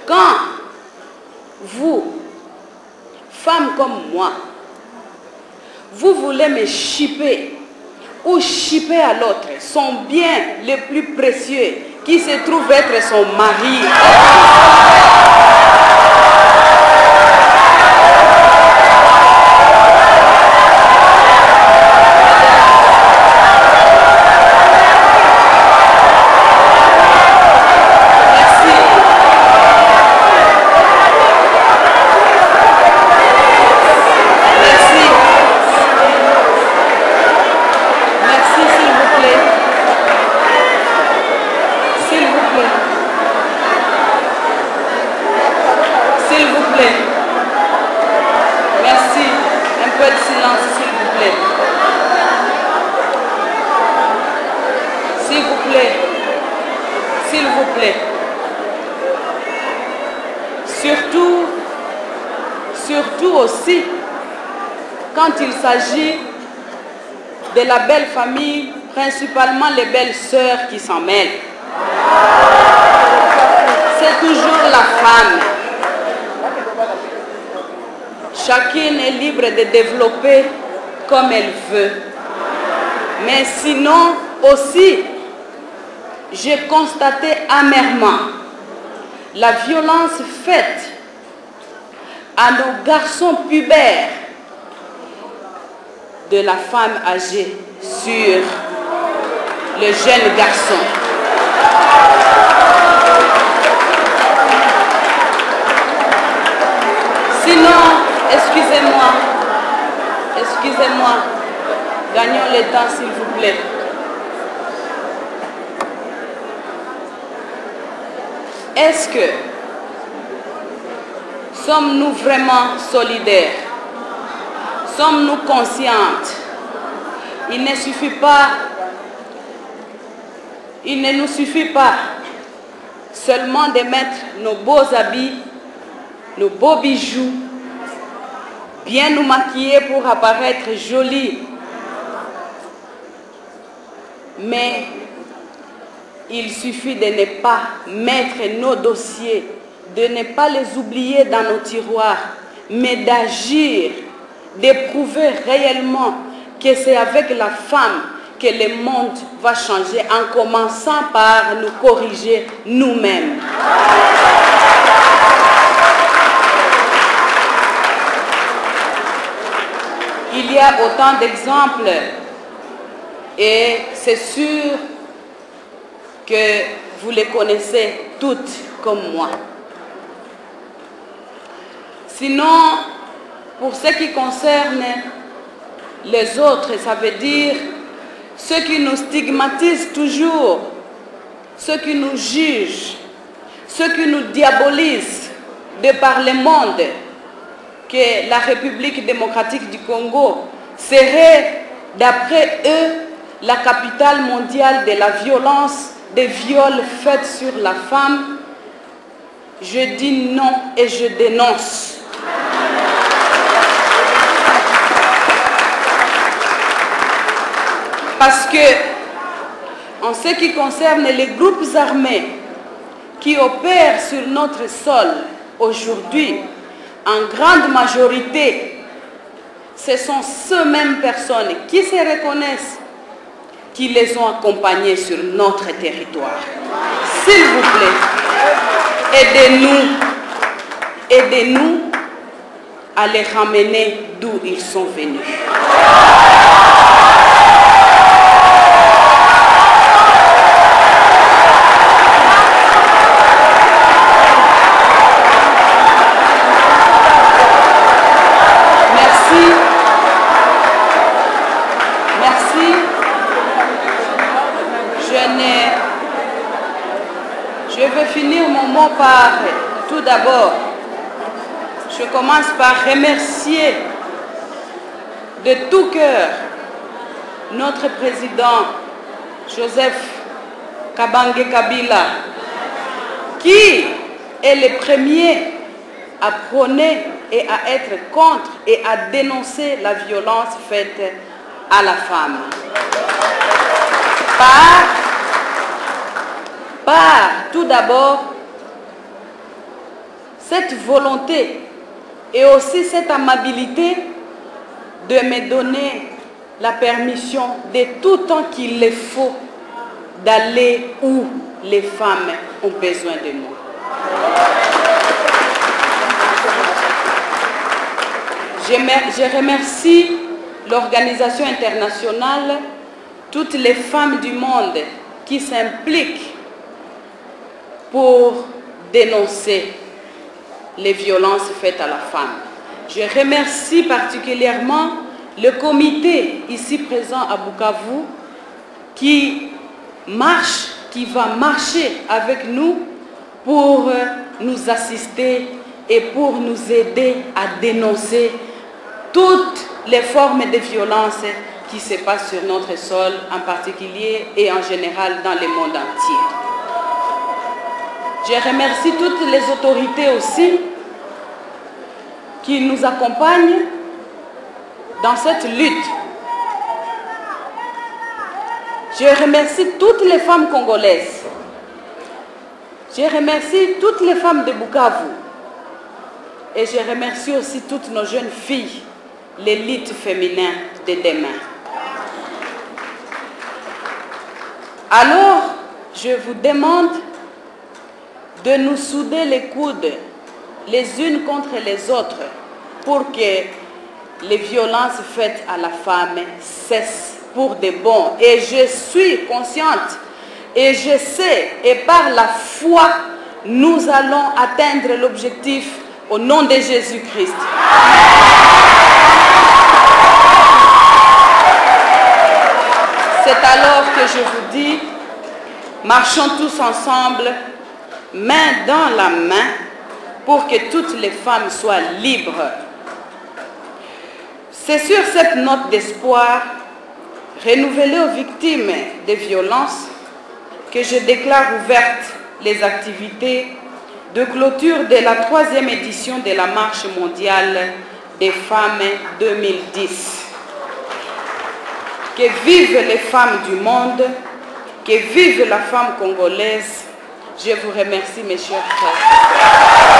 Quand vous, femmes comme moi, vous voulez me chipper ou chipper à l'autre son bien le plus précieux qui se trouve être son mari. Surtout aussi quand il s'agit de la belle famille, principalement les belles sœurs qui s'en mêlent. C'est toujours la femme. Chacune est libre de développer comme elle veut. Mais sinon aussi, j'ai constaté amèrement la violence faite à nos garçons pubères de la femme âgée sur le jeune garçon. Sinon, excusez-moi, gagnons le temps s'il vous plaît. Est-ce que sommes-nous vraiment solidaires? Sommes-nous conscientes? Il ne nous suffit pas seulement de mettre nos beaux habits, nos beaux bijoux, bien nous maquiller pour apparaître jolis. Mais il suffit de ne pas mettre nos dossiers, de ne pas les oublier dans nos tiroirs, mais d'agir, d'éprouver réellement que c'est avec la femme que le monde va changer, en commençant par nous corriger nous-mêmes. Il y a autant d'exemples et c'est sûr que vous les connaissez toutes comme moi. Sinon, pour ce qui concerne les autres, ça veut dire ceux qui nous stigmatisent toujours, ceux qui nous jugent, ceux qui nous diabolisent de par le monde, que la République démocratique du Congo serait, d'après eux, la capitale mondiale de la violence, des viols faits sur la femme. Je dis non et je dénonce. Parce que, en ce qui concerne les groupes armés qui opèrent sur notre sol aujourd'hui, en grande majorité, ce sont ces mêmes personnes qui se reconnaissent, qui les ont accompagnés sur notre territoire. S'il vous plaît, aidez-nous à les ramener d'où ils sont venus. Je veux finir mon mot par, tout d'abord, je commence par remercier de tout cœur notre président Joseph Kabange Kabila, qui est le premier à prôner et à être contre et à dénoncer la violence faite à la femme. Par tout d'abord cette volonté et aussi cette amabilité de me donner la permission de tout temps qu'il le faut d'aller où les femmes ont besoin de nous. Je remercie l'organisation internationale, toutes les femmes du monde qui s'impliquent pour dénoncer les violences faites à la femme. Je remercie particulièrement le comité ici présent à Bukavu qui va marcher avec nous pour nous assister et pour nous aider à dénoncer toutes les formes de violence qui se passent sur notre sol, en particulier et en général dans le monde entier. Je remercie toutes les autorités aussi qui nous accompagnent dans cette lutte. Je remercie toutes les femmes congolaises. Je remercie toutes les femmes de Bukavu. Et je remercie aussi toutes nos jeunes filles, l'élite féminin de demain. Alors, je vous demande de nous souder les coudes les unes contre les autres pour que les violences faites à la femme cessent pour de bon. Et je suis consciente et je sais, et par la foi, nous allons atteindre l'objectif au nom de Jésus-Christ. C'est alors que je vous dis, marchons tous ensemble, main dans la main, pour que toutes les femmes soient libres. C'est sur cette note d'espoir, renouvelée aux victimes des violences, que je déclare ouvertes les activités de clôture de la 3e édition de la Marche mondiale des femmes 2010. Que vivent les femmes du monde, que vive la femme congolaise. Je vous remercie, mes chers frères.